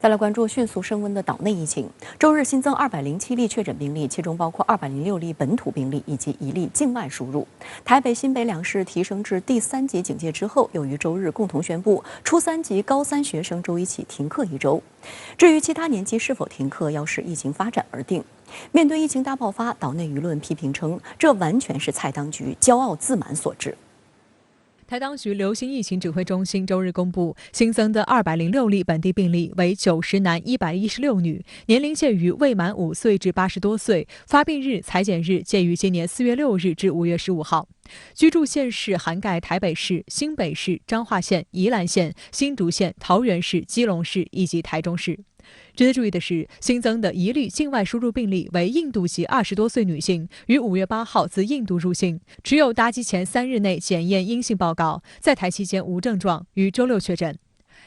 再来关注迅速升温的岛内疫情。周日新增207例确诊病例，其中包括206例本土病例以及1例境外输入。台北、新北两市提升至第3级警戒之后，又于周日共同宣布，初3及高3学生周一起停课1周。至于其他年级是否停课，要视疫情发展而定。面对疫情大爆发，岛内舆论批评称，这完全是蔡当局骄傲自满所致。台当局流行疫情指挥中心周日公布，新增的206例本地病例为90男116女，年龄介于未满5岁至80多岁，发病日、采检日介于今年4月6日至5月15号。居住县市涵盖台北市、新北市、彰化县、宜兰县、新竹县、桃园市、基隆市以及台中市。值得注意的是，新增的1例境外输入病例为印度籍20多岁女性，于5月8号自印度入境，持有搭机前3日内检验阴性报告，在台期间无症状，于周六确诊。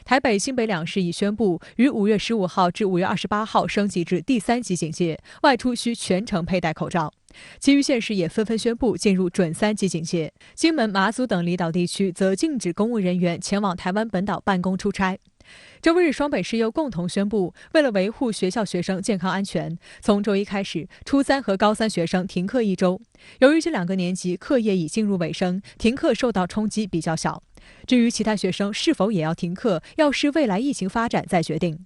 台北、新北两市已宣布，于5月15号至5月28号升级至第3级警戒，外出需全程佩戴口罩。其余县市也纷纷宣布进入准3级警戒。金门、马祖等离岛地区则禁止公务人员前往台湾本岛办公出差。周日，双北市又共同宣布，为了维护学校学生健康安全，从周一开始，初3和高3学生停课1周。由于这2个年级课业已进入尾声，停课受到冲击比较小。至于其他学生是否也要停课，要视未来疫情发展再决定。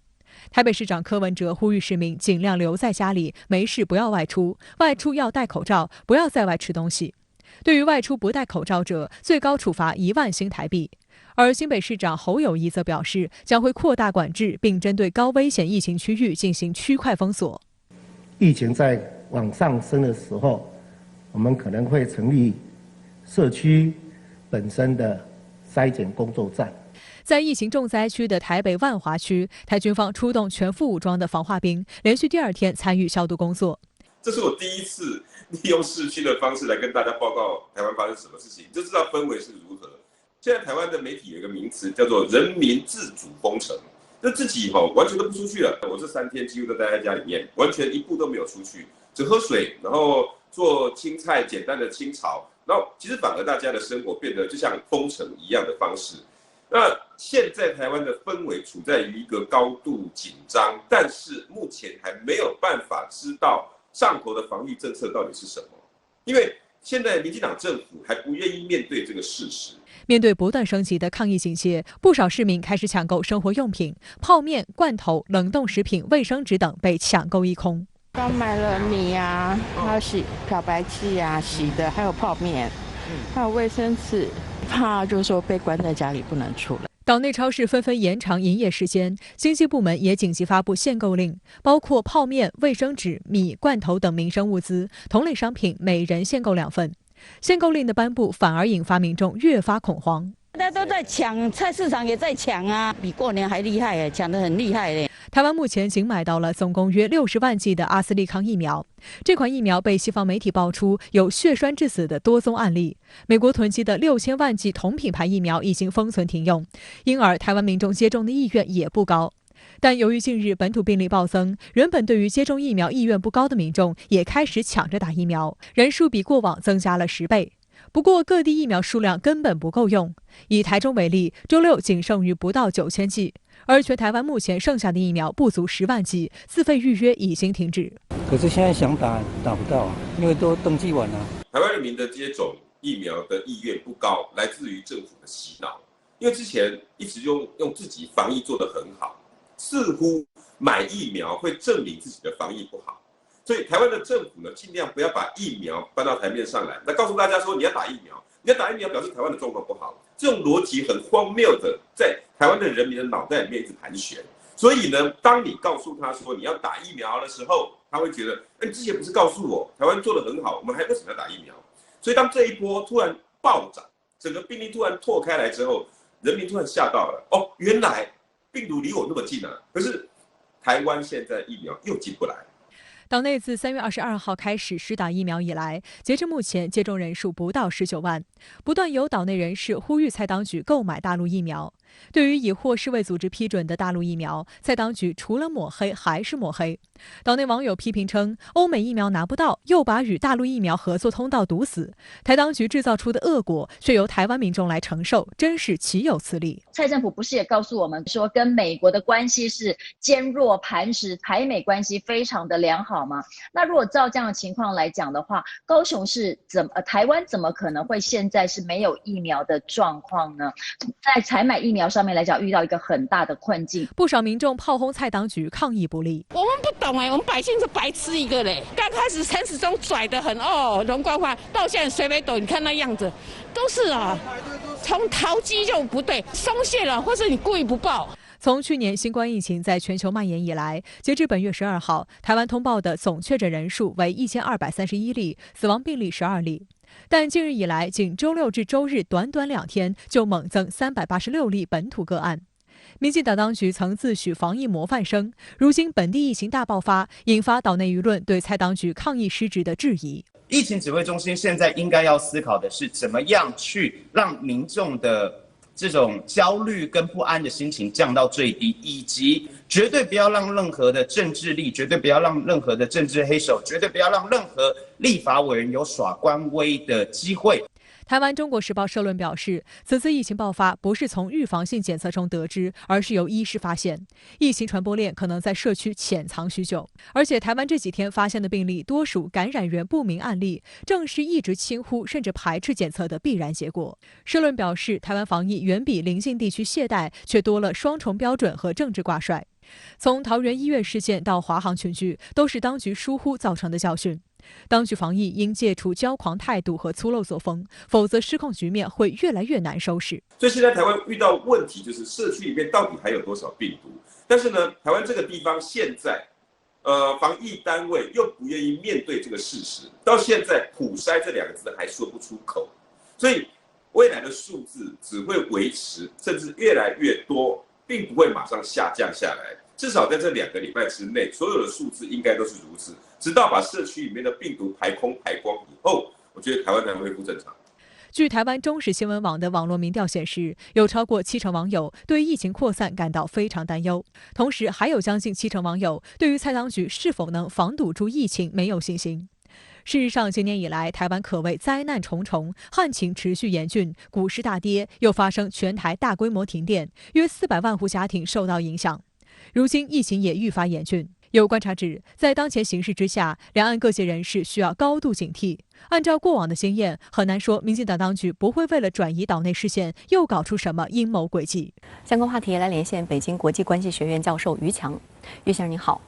台北市长柯文哲呼吁市民尽量留在家里，没事不要外出，外出要戴口罩，不要在外吃东西。对于外出不戴口罩者，最高处罚1万新台币。而新北市长侯友宜则表示，将会扩大管制，并针对高危险疫情区域进行区块封锁。疫情在往上升的时候，我们可能会成立社区本身的筛检工作站。在疫情重灾区的台北万华区，台军方出动全副武装的防化兵，连续第2天参与消毒工作。这是我第一次利用市区的方式来跟大家报告台湾发生什么事情，就知道氛围是如何。现在台湾的媒体有一个名词叫做人民自主封城，就自己完全都不出去了。我这3天几乎都待在家里面，完全一步都没有出去，只喝水，然后做青菜简单的清炒，然后其实反而大家的生活变得就像封城一样的方式。那现在台湾的氛围处在于一个高度紧张，但是目前还没有办法知道上头的防疫政策到底是什么，因为现在民进党政府还不愿意面对这个事实。面对不断升级的抗疫警戒，不少市民开始抢购生活用品，泡面、罐头、冷冻食品、卫生纸等被抢购一空。刚买了米啊，还有漂白剂啊，洗的，还有泡面，还有卫生纸，怕就是说被关在家里不能出来。岛内超市纷纷延长营业时间，经济部门也紧急发布限购令，包括泡面、卫生纸、米、罐头等民生物资，同类商品每人限购2份。限购令的颁布反而引发民众越发恐慌。大家都在抢，菜市场也在抢啊，比过年还厉害耶，抢得很厉害耶。台湾目前仅买到了总共约60万剂的阿斯利康疫苗，这款疫苗被西方媒体爆出有血栓致死的多宗案例。美国囤积的6000万剂同品牌疫苗已经封存停用，因而台湾民众接种的意愿也不高。但由于近日本土病例暴增，原本对于接种疫苗意愿不高的民众也开始抢着打疫苗，人数比过往增加了10倍。不过各地疫苗数量根本不够用，以台中为例，周六仅剩余不到9000剂，而全台湾目前剩下的疫苗不足10万剂，自费预约已经停止。可是现在想打不到啊，因为都登记完了。台湾人民的接种疫苗的意愿不高，来自于政府的洗脑，因为之前一直用自己防疫做得很好。似乎买疫苗会证明自己的防疫不好，所以台湾的政府呢，尽量不要把疫苗搬到台面上来，那告诉大家说你要打疫苗，你要打疫苗表示台湾的状况不好，这种逻辑很荒谬的在台湾的人民的脑袋里面一直盘旋。所以呢，当你告诉他说你要打疫苗的时候，他会觉得，你之前不是告诉我台湾做得很好，我们还为什么要打疫苗？所以当这一波突然暴涨，整个病例突然拓开来之后，人民突然吓到了，原来病毒离我那么近啊！可是台湾现在疫苗又进不来。岛内自3月22号开始施打疫苗以来，截至目前接种人数不到19万。不断有岛内人士呼吁蔡当局购买大陆疫苗。对于已获世卫组织批准的大陆疫苗，蔡当局除了抹黑还是抹黑。岛内网友批评称，欧美疫苗拿不到，又把与大陆疫苗合作通道堵死，台当局制造出的恶果却由台湾民众来承受，真是岂有此理。蔡政府不是也告诉我们说，跟美国的关系是坚若磐石，台美关系非常的良好吗？那如果照这样的情况来讲的话，高雄是台湾怎么可能会现在是没有疫苗的状况呢？在采买疫苗上面来讲，遇到一个很大的困境。不少民众炮轰蔡当局，抗议不利。我们不懂我们百姓是白痴一个嘞。刚开始陈时中拽得很容光焕，到现在谁没懂？你看那样子，都是从淘机就不对，松懈了，或是你故意不报。从去年新冠疫情在全球蔓延以来，截至本月12号，台湾通报的总确诊人数为1231例，死亡病例12例。但近日以来，仅周六至周日短短2天就猛增386例本土个案。民进党当局曾自诩防疫模范生，如今本地疫情大爆发，引发岛内舆论对蔡当局抗疫失职的质疑。疫情指挥中心现在应该要思考的是，怎么样去让民众的这种焦虑跟不安的心情降到最低，以及绝对不要让任何的政治力，绝对不要让任何的政治黑手，绝对不要让任何立法委员有耍官威的机会。台湾《中国时报》社论表示，此次疫情爆发不是从预防性检测中得知，而是由医师发现。疫情传播链可能在社区潜藏许久，而且台湾这几天发现的病例多属感染源不明案例，正是一直轻忽甚至排斥检测的必然结果。社论表示，台湾防疫远比邻近地区懈怠，却多了双重标准和政治挂帅。从桃园医院事件到华航群聚，都是当局疏忽造成的教训。当局防疫应戒除骄狂态度和粗陋作风，否则失控局面会越来越难收拾。所以现在台湾遇到问题就是社区里面到底还有多少病毒？但是呢，台湾这个地方现在，防疫单位又不愿意面对这个事实，到现在普筛这2个字还说不出口，所以未来的数字只会维持，甚至越来越多，并不会马上下降下来。至少在这2个礼拜之内，所有的数字应该都是如此。直到把社区里面的病毒排空排光以后，我觉得台湾才恢复正常。据台湾中时新闻网的网络民调显示，有超过70%网友对疫情扩散感到非常担忧，同时还有将近70%网友对于蔡当局是否能防堵住疫情没有信心。事实上，今年以来，台湾可谓灾难重重，旱情持续严峻，股市大跌，又发生全台大规模停电，约400万户家庭受到影响。如今疫情也愈发严峻。有观察指，在当前形势之下，两岸各界人士需要高度警惕。按照过往的经验，很难说民进党当局不会为了转移岛内视线，又搞出什么阴谋诡计。相关话题来连线北京国际关系学院教授于强。于先生您好。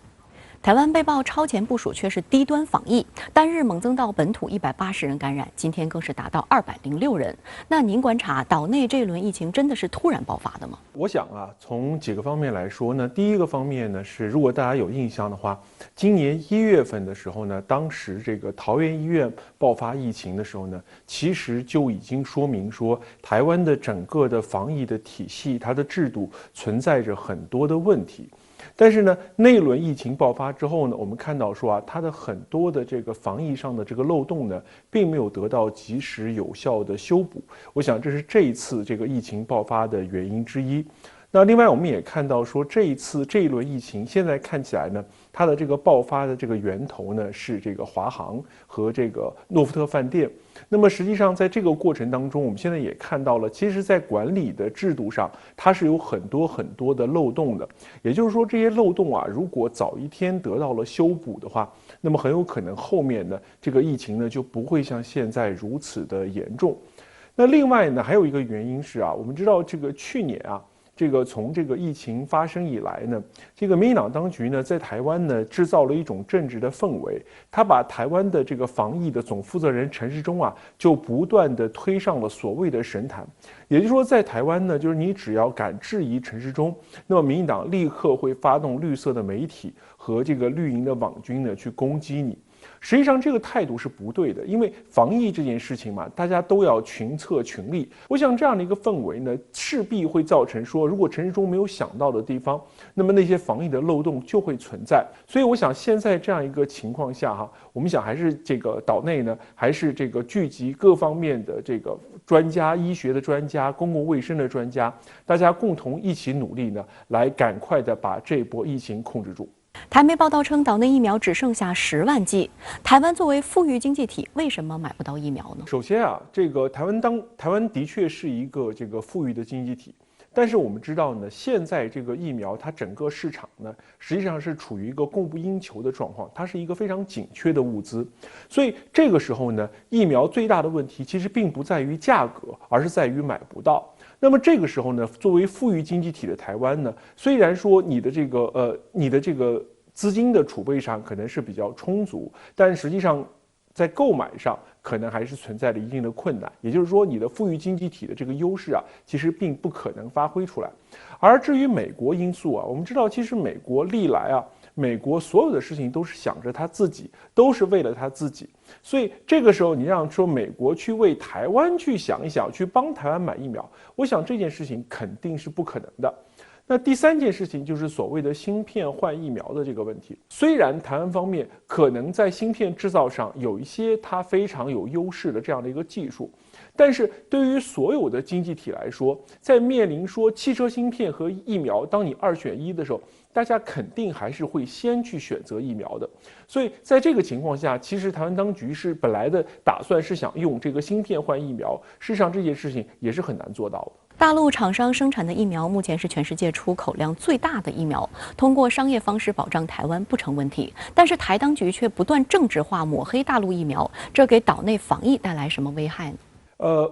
台湾被曝超前部署却是低端防疫，单日猛增到本土180人感染，今天更是达到206人。那您观察岛内这轮疫情真的是突然爆发的吗？我想从几个方面来说呢，第一个方面呢是，如果大家有印象的话，今年1月份的时候呢，当时这个桃园医院爆发疫情的时候呢，其实就已经说明说，台湾的整个的防疫的体系，它的制度存在着很多的问题。但是呢，那轮疫情爆发之后呢，我们看到说它的很多的这个防疫上的这个漏洞呢，并没有得到及时有效的修补。我想这是这一次这个疫情爆发的原因之一。那另外我们也看到说，这一轮疫情现在看起来呢，它的这个爆发的这个源头呢是这个华航和这个诺富特饭店。那么实际上在这个过程当中，我们现在也看到了，其实在管理的制度上，它是有很多的漏洞的。也就是说，这些漏洞如果早一天得到了修补的话，那么很有可能后面呢这个疫情呢就不会像现在如此的严重。那另外呢，还有一个原因是我们知道这个去年这个从这个疫情发生以来呢，这个民进党当局呢在台湾呢制造了一种政治的氛围，他把台湾的这个防疫的总负责人陈时中就不断的推上了所谓的神坛。也就是说，在台湾呢，就是你只要敢质疑陈时中，那么民进党立刻会发动绿色的媒体和这个绿营的网军呢去攻击你。实际上这个态度是不对的，因为防疫这件事情嘛，大家都要群策群力。我想这样的一个氛围呢，势必会造成说，如果陈时中没有想到的地方，那么那些防疫的漏洞就会存在。所以我想现在这样一个情况下哈，我们想还是这个岛内呢，还是这个聚集各方面的这个专家、医学的专家、公共卫生的专家，大家共同一起努力呢，来赶快的把这波疫情控制住。台媒报道称，岛内疫苗只剩下10万剂。台湾作为富裕经济体，为什么买不到疫苗呢？首先啊，这个台湾的确是一个这个富裕的经济体，但是我们知道呢，现在这个疫苗它整个市场呢，实际上是处于一个供不应求的状况，它是一个非常紧缺的物资。所以这个时候呢，疫苗最大的问题其实并不在于价格，而是在于买不到。那么这个时候呢，作为富裕经济体的台湾呢，虽然说你的这个资金的储备上可能是比较充足，但实际上在购买上可能还是存在着一定的困难。也就是说，你的富裕经济体的这个优势啊，其实并不可能发挥出来。而至于美国因素啊，我们知道，其实美国历来啊，美国所有的事情都是想着他自己，都是为了他自己。所以这个时候，你让说美国去为台湾去想一想，去帮台湾买疫苗，我想这件事情肯定是不可能的。那第三件事情就是所谓的芯片换疫苗的这个问题。虽然台湾方面可能在芯片制造上有一些它非常有优势的这样的一个技术，但是对于所有的经济体来说，在面临说汽车芯片和疫苗，当你2选1的时候，大家肯定还是会先去选择疫苗的。所以在这个情况下，其实台湾当局是本来的打算是想用这个芯片换疫苗，事实上这件事情也是很难做到的。大陆厂商生产的疫苗目前是全世界出口量最大的疫苗，通过商业方式保障台湾不成问题。但是台当局却不断政治化抹黑大陆疫苗，这给岛内防疫带来什么危害呢？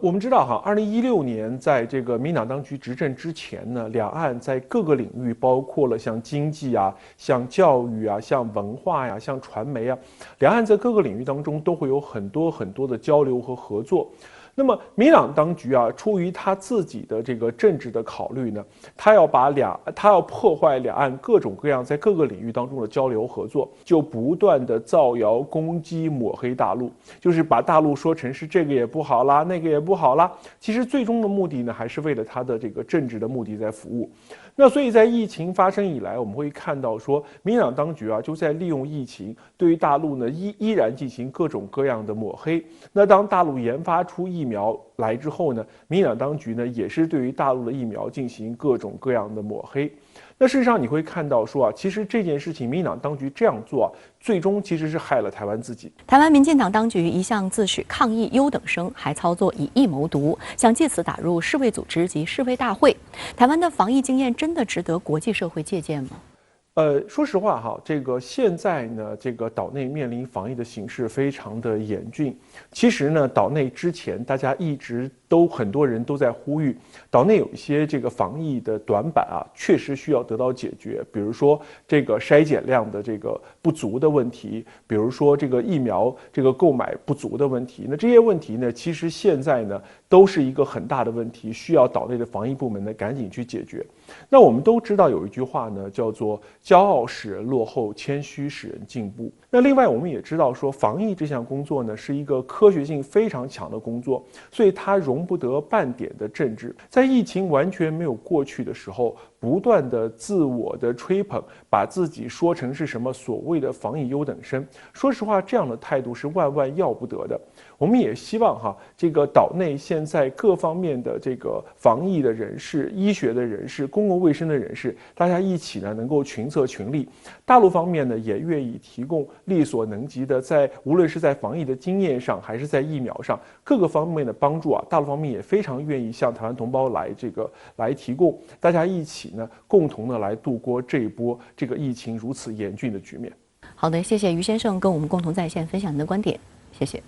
我们知道哈，2016年在这个民进党当局执政之前呢，两岸在各个领域，包括了像经济啊、像教育啊、像文化呀、像传媒啊，两岸在各个领域当中都会有很多的交流和合作。那么民进党当局啊，出于他自己的这个政治的考虑呢，他要破坏两岸各种各样在各个领域当中的交流合作，就不断的造谣攻击抹黑大陆，就是把大陆说成是这个也不好啦，那个也不好啦。其实最终的目的呢，还是为了他的这个政治的目的在服务。那所以在疫情发生以来，我们会看到说，民进党当局啊就在利用疫情对于大陆呢依然进行各种各样的抹黑。那当大陆研发出疫苗来之后呢，民进党当局呢也是对于大陆的疫苗进行各种各样的抹黑。那事实上你会看到说啊，其实这件事情民进党当局这样做啊，最终其实是害了台湾自己。台湾民进党当局一向自诩抗疫优等生，还操作以疫谋独，想借此打入世卫组织及世卫大会。台湾的防疫经验真的值得国际社会借鉴吗？说实话哈，这个现在呢，这个岛内面临防疫的形势非常的严峻。其实呢，岛内之前大家一直很多人都在呼吁，岛内有一些这个防疫的短板啊，确实需要得到解决。比如说这个筛检量的这个不足的问题，比如说这个疫苗这个购买不足的问题。那这些问题呢，其实现在呢都是一个很大的问题，需要岛内的防疫部门呢赶紧去解决。那我们都知道有一句话呢，叫做骄傲使人落后，谦虚使人进步。那另外我们也知道说，防疫这项工作呢是一个科学性非常强的工作，所以它容不得半点的政治。在疫情完全没有过去的时候，不断的自我的吹捧，把自己说成是什么所谓的防疫优等生。说实话，这样的态度是万万要不得的。我们也希望哈，这个岛内现在各方面的这个防疫的人士、医学的人士、公共卫生的人士，大家一起呢能够群策群力。大陆方面呢也愿意提供力所能及的，无论是在防疫的经验上，还是在疫苗上各个方面的帮助啊，大陆方面也非常愿意向台湾同胞来提供，大家一起呢共同的来度过这一波这个疫情如此严峻的局面。好的，谢谢于先生跟我们共同在线分享您的观点，谢谢。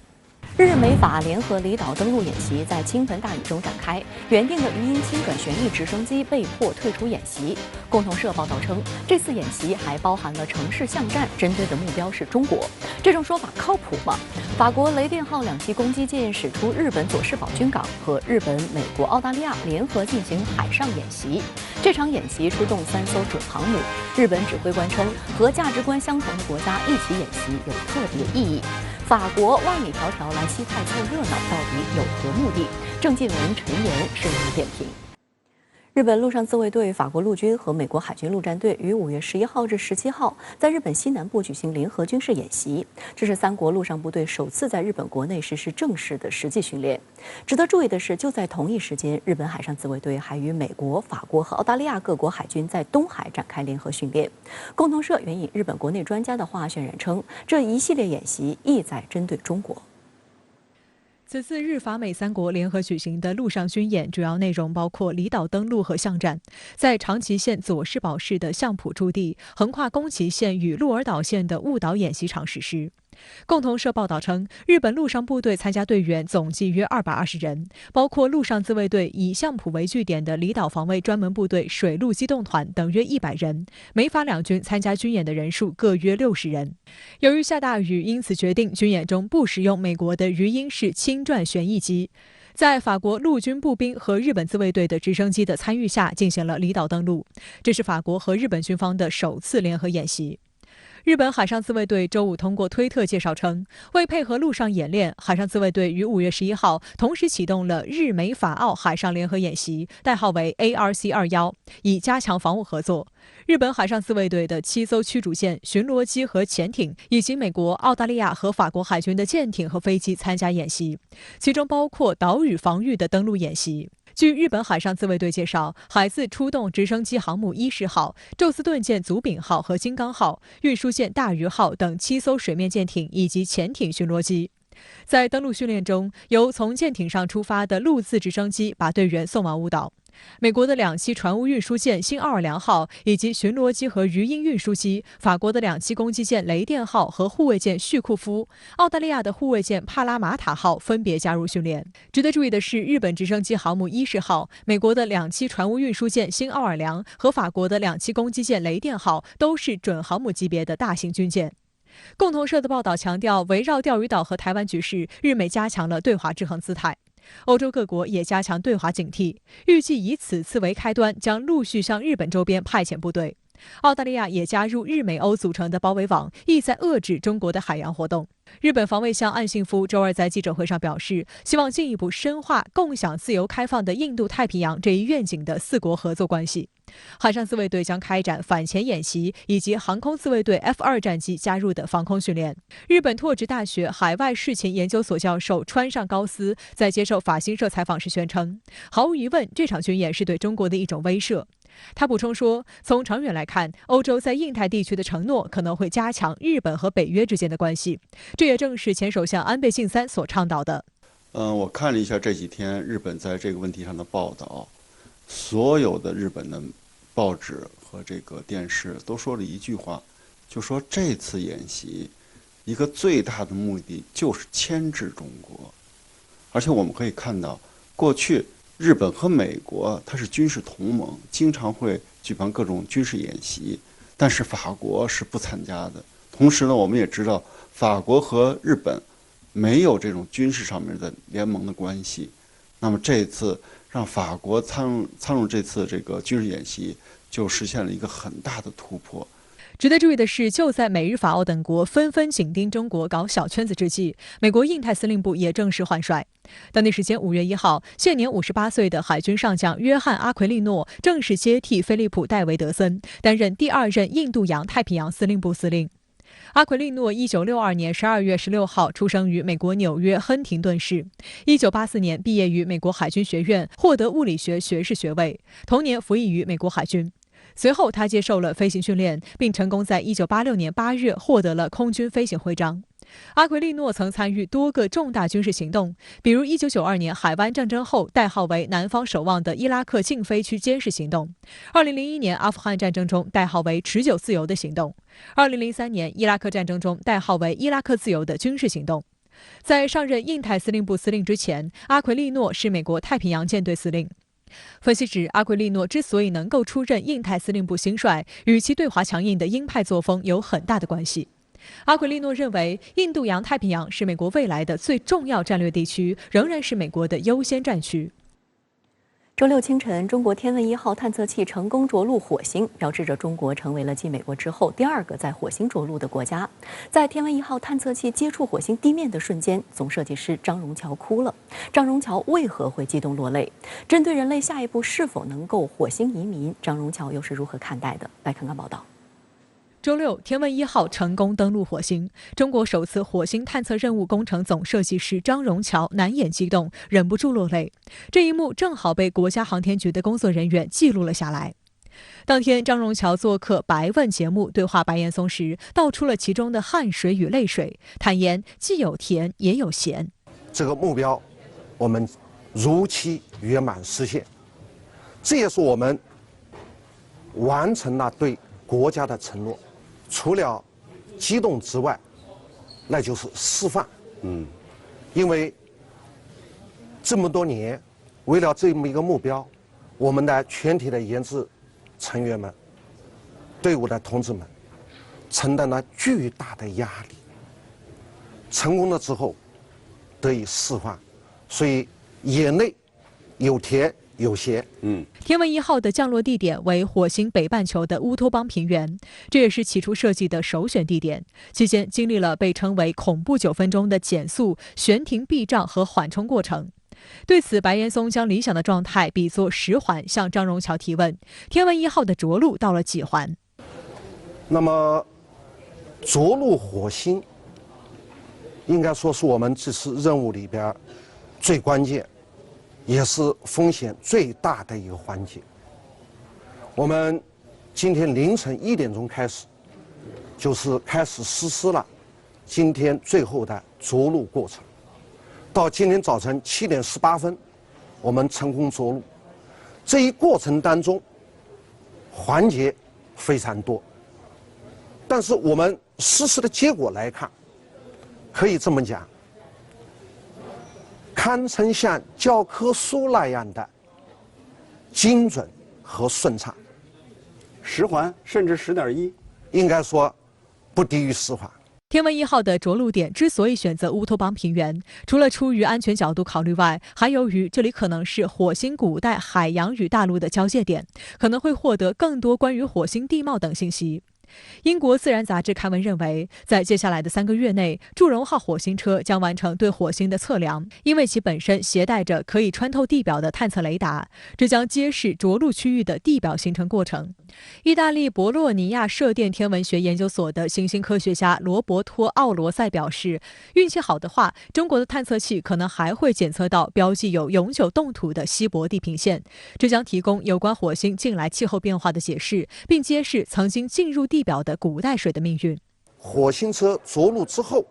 日美法联合离岛登陆演习在倾盆大雨中展开，原定的鱼鹰轻转旋翼直升机被迫退出演习。共同社报道称，这次演习还包含了城市巷战，针对的目标是中国。这种说法靠谱吗？法国雷电号2栖攻击舰驶出日本佐世保军港，和日本、美国、澳大利亚联合进行海上演习。这场演习出动3艘准航母。日本指挥官称，和价值观相同的国家一起演习有特别意义。法国万里迢迢来西泰凑热闹，到底有何目的？郑继文、陈岩深入点评。日本陆上自卫队、法国陆军和美国海军陆战队于5月11号至17号在日本西南部举行联合军事演习，这是3国陆上部队首次在日本国内实施正式的实际训练。值得注意的是，就在同一时间，日本海上自卫队还与美国、法国和澳大利亚各国海军在东海展开联合训练。共同社援引日本国内专家的话渲染称，这一系列演习意在针对中国。此次日法美3国联合举行的陆上军演，主要内容包括离岛登陆和巷战，在长崎县佐世保市的相浦驻地，横跨宫崎县与鹿儿岛县的雾岛演习场实施。共同社报道称，日本陆上部队参加队员总计约220人，包括陆上自卫队以相浦为据点的离岛防卫专门部队水陆机动团等约100人，美法两军参加军演的人数各约60人。由于下大雨，因此决定军演中不使用美国的鱼鹰式轻转旋翼机。在法国陆军步兵和日本自卫队的直升机的参与下，进行了离岛登陆。这是法国和日本军方的首次联合演习。日本海上自卫队周五通过推特介绍称，为配合陆上演练，海上自卫队于5月11号同时启动了日美法澳海上联合演习，代号为 ARC-21， 以加强防务合作。日本海上自卫队的7艘驱逐舰、巡逻机和潜艇，以及美国、澳大利亚和法国海军的舰艇和飞机参加演习，其中包括岛屿防御的登陆演习。据日本海上自卫队介绍，海自出动直升机航母伊势号、宙斯盾舰祖丙号和金刚号、运输舰大鱼号等7艘水面舰艇以及潜艇巡逻机。在登陆训练中，由从舰艇上出发的陆自直升机把队员送往雾岛。美国的2栖船坞运输舰新奥尔良号以及巡逻机和鱼鹰运输机，法国的2栖攻击舰雷电号和护卫舰绪库夫，澳大利亚的护卫舰帕拉马塔号分别加入训练。值得注意的是，日本直升机航母伊势号、美国的2栖船坞运输舰新奥尔良和法国的2栖攻击舰雷电号都是准航母级别的大型军舰。共同社的报道强调，围绕钓鱼岛和台湾局势，日美加强了对华制衡姿态。欧洲各国也加强对华警惕，预计以此次为开端，将陆续向日本周边派遣部队。澳大利亚也加入日美欧组成的包围网，意在遏制中国的海洋活动。日本防卫相岸信夫周二在记者会上表示，希望进一步深化共享自由开放的印度太平洋这一愿景的4国合作关系。海上自卫队将开展反潜演习，以及航空自卫队 F-2战机加入的防空训练。日本拓殖大学海外事前研究所教授川上高司在接受法新社采访时宣称，毫无疑问，这场军演是对中国的一种威慑。他补充说，从长远来看，欧洲在印太地区的承诺可能会加强日本和北约之间的关系，这也正是前首相安倍晋三所倡导的。我看了一下这几天日本在这个问题上的报道，所有的日本的报纸和这个电视都说了一句话，就说这次演习一个最大的目的就是牵制中国。而且我们可以看到，过去日本和美国它是军事同盟，经常会举办各种军事演习，但是法国是不参加的。同时呢，我们也知道法国和日本没有这种军事上面的联盟的关系。那么这一次让法国参入这次这个军事演习，就实现了一个很大的突破。值得注意的是，就在美日法澳等国纷纷紧盯中国搞小圈子之际，美国印太司令部也正式换帅。当地时间5月1号，现年58岁的海军上将约翰·阿奎利诺正式接替菲利普·戴维德森，担任第2任印度洋太平洋司令部司令。阿奎利诺1962年12月16号出生于美国纽约亨廷顿市，1984年毕业于美国海军学院，获得物理学学士学位，同年服役于美国海军。随后，他接受了飞行训练，并成功在1986年8月获得了空军飞行徽章。阿奎利诺曾参与多个重大军事行动，比如1992年海湾战争后代号为南方守望的伊拉克禁飞区监视行动，2001年阿富汗战争中代号为持久自由的行动，2003年伊拉克战争中代号为伊拉克自由的军事行动。在上任印太司令部司令之前，阿奎利诺是美国太平洋舰队司令。分析指，阿奎利诺之所以能够出任印太司令部新帅，与其对华强硬的鹰派作风有很大的关系。阿奎利诺认为，印度洋太平洋是美国未来的最重要战略地区，仍然是美国的优先战区。周六清晨，中国天问1号探测器成功着陆火星，标志着中国成为了继美国之后第2个在火星着陆的国家。在天问1号探测器接触火星地面的瞬间，总设计师张荣桥哭了。张荣桥为何会激动落泪？针对人类下一步是否能够火星移民，张荣桥又是如何看待的？来看看报道。周六，天问1号成功登陆火星。中国首次火星探测任务工程总设计师张荣桥难掩激动，忍不住落泪。这一幕正好被国家航天局的工作人员记录了下来。当天，张荣桥做客《白问》节目对话白岩松时，道出了其中的汗水与泪水，坦言既有甜也有咸。这个目标，我们如期圆满实现，这也是我们完成了对国家的承诺。除了激动之外，那就是示范。因为这么多年，为了这么一个目标，我们的全体的研制成员们、队伍的同志们，承担了巨大的压力。成功了之后，得以释放，所以眼泪有甜有咸。天问1号的降落地点为火星北半球的乌托邦平原，这也是起初设计的首选地点。期间经历了被称为恐怖9分钟的减速、悬停避障和缓冲过程。对此，白岩松将理想的状态比作10环，向张荣桥提问：天问1号的着陆到了几环？那么，着陆火星，应该说是我们这次任务里边最关键，也是风险最大的一个环节。我们今天凌晨1点钟开始，就是开始实施了今天最后的着陆过程。到今天早晨7点18分，我们成功着陆。这一过程当中，环节非常多，但是我们实施的结果来看，可以这么讲，堪称像教科书那样的精准和顺畅。10环甚至10.1，应该说不低于10环。天问1号的着陆点之所以选择乌托邦平原，除了出于安全角度考虑外，还由于这里可能是火星古代海洋与大陆的交界点，可能会获得更多关于火星地貌等信息。英国《自然》杂志刊文认为，在接下来的3个月内，祝融号火星车将完成对火星的测量，因为其本身携带着可以穿透地表的探测雷达，这将揭示着陆区域的地表形成过程。意大利博洛尼亚射电天文学研究所的行星科学家罗伯托·奥罗塞表示，运气好的话，中国的探测器可能还会检测到标记有永久冻土的稀薄地平线，这将提供有关火星近来气候变化的解释，并揭示曾经进入地表的古代水的命运。火星车着陆之后，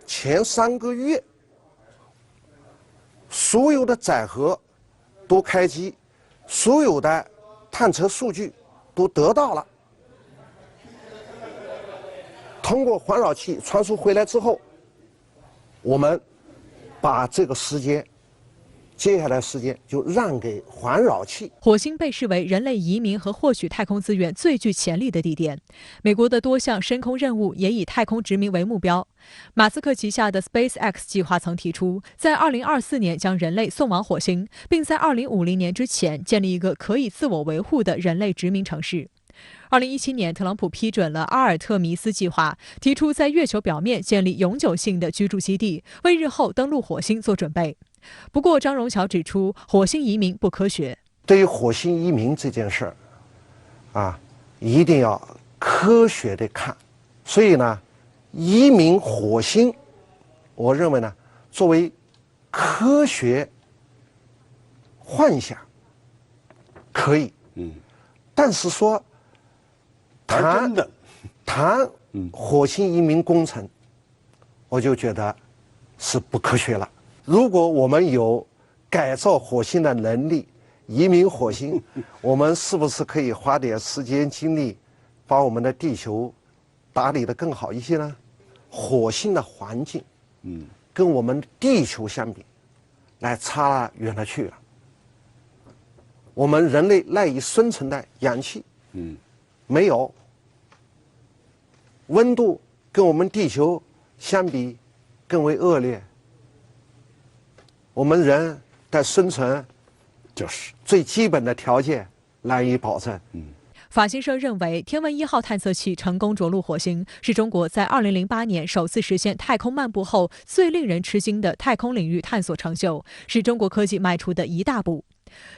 前3个月，所有的载荷都开机，所有的探测数据都得到了。通过环绕器传输回来之后，我们把这个时间，接下来时间就让给环绕器。火星被视为人类移民和获取太空资源最具潜力的地点。美国的多项深空任务也以太空殖民为目标。马斯克旗下的 SpaceX 计划曾提出，在2024年将人类送往火星，并在2050年之前建立一个可以自我维护的人类殖民城市。2017年，特朗普批准了阿尔特弥斯计划，提出在月球表面建立永久性的居住基地，为日后登陆火星做准备。不过，张荣桥指出，火星移民不科学。对于火星移民这件事儿，一定要科学的看。所以呢，移民火星，我认为呢，作为科学幻想可以，但是说谈火星移民工程，我就觉得是不科学了。如果我们有改造火星的能力，移民火星，我们是不是可以花点时间精力，把我们的地球打理得更好一些呢？火星的环境，跟我们地球相比，那差远了去了。我们人类赖以生存的氧气，没有。温度跟我们地球相比更为恶劣。我们人的生存就是最基本的条件难以保证。法新社认为，天问1号探测器成功着陆火星，是中国在2008年首次实现太空漫步后最令人吃惊的太空领域探索成就，是中国科技迈出的一大步。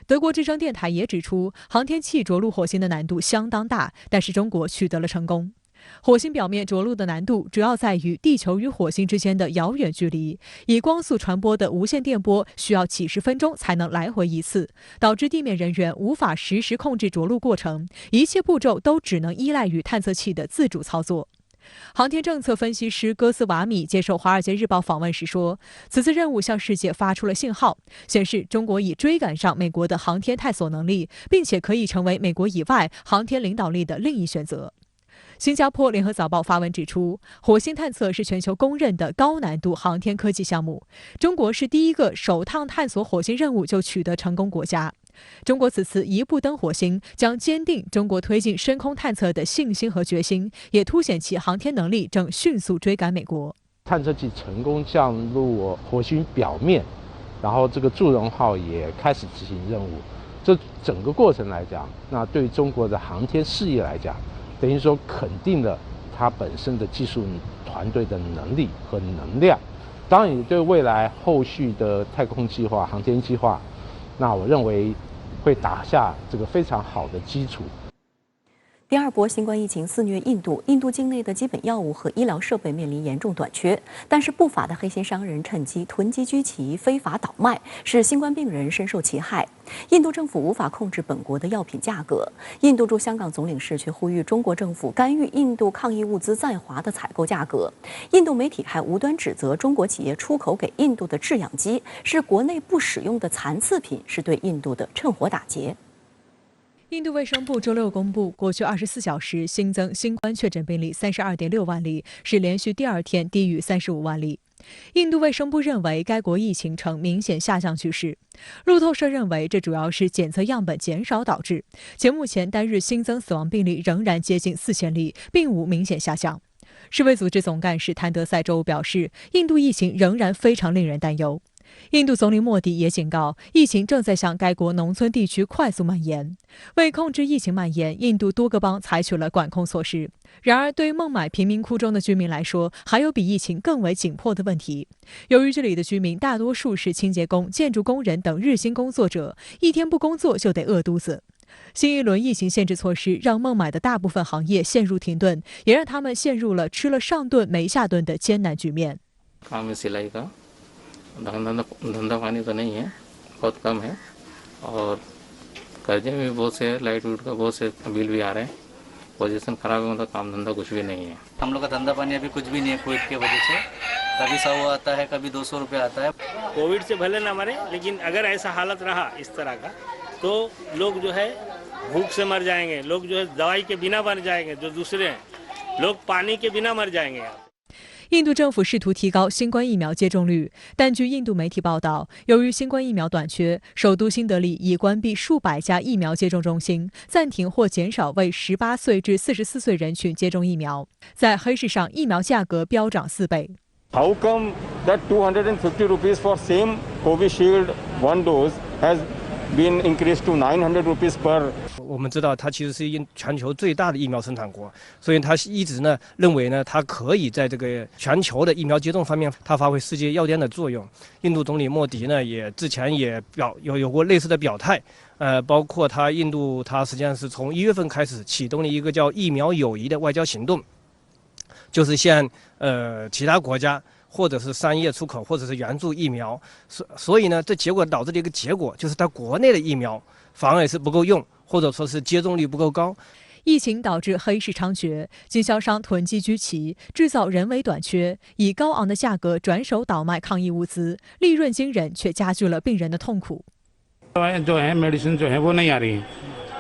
德国之声电台也指出，航天器着陆火星的难度相当大，但是中国取得了成功。火星表面着陆的难度主要在于地球与火星之间的遥远距离，以光速传播的无线电波需要几十分钟才能来回一次，导致地面人员无法实时控制着陆过程，一切步骤都只能依赖于探测器的自主操作。航天政策分析师戈斯瓦米接受《华尔街日报》访问时说，此次任务向世界发出了信号，显示中国已追赶上美国的航天探索能力，并且可以成为美国以外航天领导力的另一选择。新加坡联合早报发文指出，火星探测是全球公认的高难度航天科技项目，中国是第一个首趟探索火星任务就取得成功国家。中国此次一步登火星，将坚定中国推进深空探测的信心和决心，也凸显其航天能力正迅速追赶美国。探测器成功降落火星表面，然后这个祝融号也开始执行任务。这整个过程来讲，那对中国的航天事业来讲，等于说肯定了它本身的技术团队的能力和能量，当然也对未来后续的太空计划、航天计划，那我认为会打下这个非常好的基础。第二波新冠疫情肆虐印度，印度境内的基本药物和医疗设备面临严重短缺。但是不法的黑心商人趁机囤积居奇、非法倒卖，使新冠病人深受其害。印度政府无法控制本国的药品价格，印度驻香港总领事却呼吁中国政府干预印度抗疫物资在华的采购价格。印度媒体还无端指责中国企业出口给印度的制氧机是国内不使用的残次品，是对印度的趁火打劫。印度卫生部周六公布，过去24小时新增新冠确诊病例32.6万例，是连续第二天低于35万例。印度卫生部认为，该国疫情呈明显下降趋势。路透社认为，这主要是检测样本减少导致，且目前单日新增死亡病例仍然接近4000例，并无明显下降。世卫组织总干事谭德赛周五表示，印度疫情仍然非常令人担忧。印度总理莫迪也警告，疫情正在向该国农村地区快速蔓延。为控制疫情蔓延，印度多个邦采取了管控措施。然而，对孟买贫民窟中的居民来说，还有比疫情更为紧迫的问题。由于这里的居民大多数是清洁工、建筑工人等日薪工作者，一天不工作就得饿肚子。新一轮疫情限制措施让孟买的大部分行业陷入停顿，也让他们陷入了吃了上顿没下顿的艰难局面。धंधा पानी तो नहीं है, बहुत कम है और कर्जे में बहुत से लाइट वूट का बहुत से बिल भी आ रहे हैं। पोजीशन खराब है, मतलब काम धंधा कुछ भी नहीं है। हम लोग का धंधा पानी अभी कुछ भी नहीं है कोविड के वजह से। कभी 100 आता है, कभी 200 रुपये आता है। कोविड से भले ना मरे, लेकिन अगर ऐसा हालत रहा इस तरह का, तो लोग जो है भूख से मर जाएंगे, लोग जो है दवाई के बिना मर जाएंगे, जो दूसरे हैं लोग पानी के बिना मर जाएंगे। 印度政府试图提高新冠疫苗接种率，但据印度媒体报道，由于新冠疫苗短缺，首都新德里已关闭数百家疫苗接种中心，暂停或减少为18岁至44岁人群接种疫苗。在黑市上，疫苗价格飙涨4倍。How come that 250 rupees for same Covishield one dose has been increased to 900 rupees per? 我们知道它其实是全球最大的疫苗生产国，所以它一直呢认为呢，它可以在这个全球的疫苗接种方面，它发挥世界药店的作用。印度总理莫迪呢也之前也有过类似的表态，包括印度实际上是从1月份开始启动了一个叫疫苗友谊的外交行动，就是向其他国家或者是商业出口或者是援助疫苗，所以呢这结果导致的一个结果就是它国内的疫苗反而是不够用，或者说是接种率不够高。疫情导致黑市猖獗，经销商囤积居奇，制造人为短缺，以高昂的价格转手倒卖抗疫物资，利润惊人，却加剧了病人的痛苦。जो है मेडिसिन जो है वो नहीं आ रही है,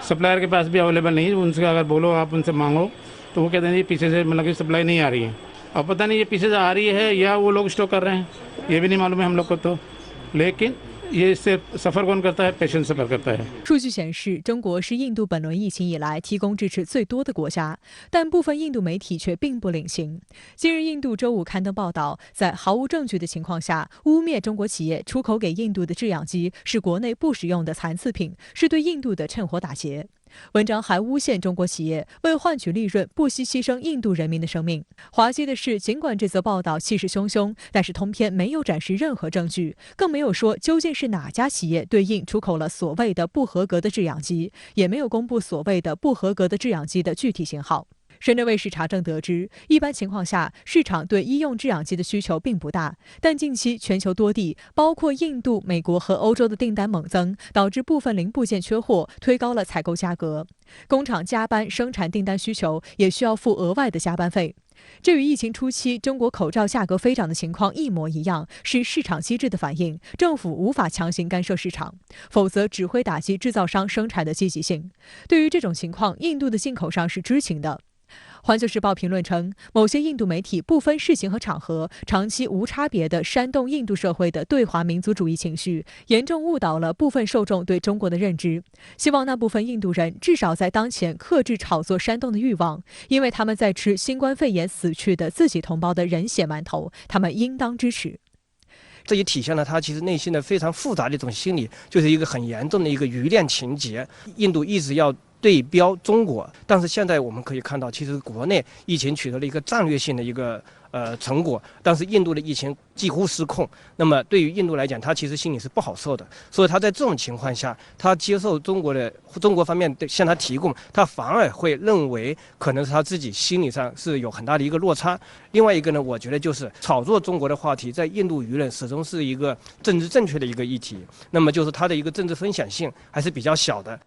सप्लायर के पास भी अवेलेबल नहीं है। उनसे अगर बोलो आप उनसे मांगो तो वो कहते हैं जी पीछे से मतलब कि सप्लाई नहीं आ रही है, अब पता नहीं ये पीछे से आ रही है या वो लोग स्टॉक कर रहे हैं, ये भी नहीं मालूम है हम लोग को तो। लेकिन ये इससे सफर कौन करता है? पेशेंट सफर करता है。数据显示，中国是印度本轮疫情以来提供支持最多的国家，但部分印度媒体却并不领情。近日，印度周五刊登报道，在毫无证据的情况下，污蔑中国企业出口给印度的制氧机是国内不使用的残次品，是对印度的趁火打劫。文章还诬陷中国企业为换取利润不惜牺牲印度人民的生命。滑稽的是，尽管这则报道气势汹汹，但是通篇没有展示任何证据，更没有说究竟是哪家企业对印出口了所谓的不合格的制氧机，也没有公布所谓的不合格的制氧机的具体型号。深圳卫视查证得知，一般情况下，市场对医用制氧机的需求并不大，但近期全球多地，包括印度、美国和欧洲的订单猛增，导致部分零部件缺货，推高了采购价格。工厂加班生产订单需求，也需要付额外的加班费。这与疫情初期中国口罩价格飞涨的情况一模一样，是市场机制的反应，政府无法强行干涉市场，否则只会打击制造商生产的积极性。对于这种情况，印度的进口商是知情的。环球时报评论称，某些印度媒体不分事情和场合，长期无差别地煽动印度社会的对华民族主义情绪，严重误导了部分受众对中国的认知。希望那部分印度人至少在当前克制炒作煽动的欲望，因为他们在吃新冠肺炎死去的自己同胞的人血馒头，他们应当支持。这也体现了他其实内心的非常复杂的一种心理，就是一个很严重的一个余恋情节。印度一直要对标中国，但是现在我们可以看到，其实国内疫情取得了一个战略性的一个成果，但是印度的疫情几乎失控。那么对于印度来讲，他其实心里是不好受的，所以他在这种情况下，他接受中国方面向他提供，他反而会认为可能是他自己心理上是有很大的一个落差。另外一个呢，我觉得就是炒作中国的话题，在印度舆论始终是一个政治正确的一个议题，那么就是它的一个政治分享性还是比较小的。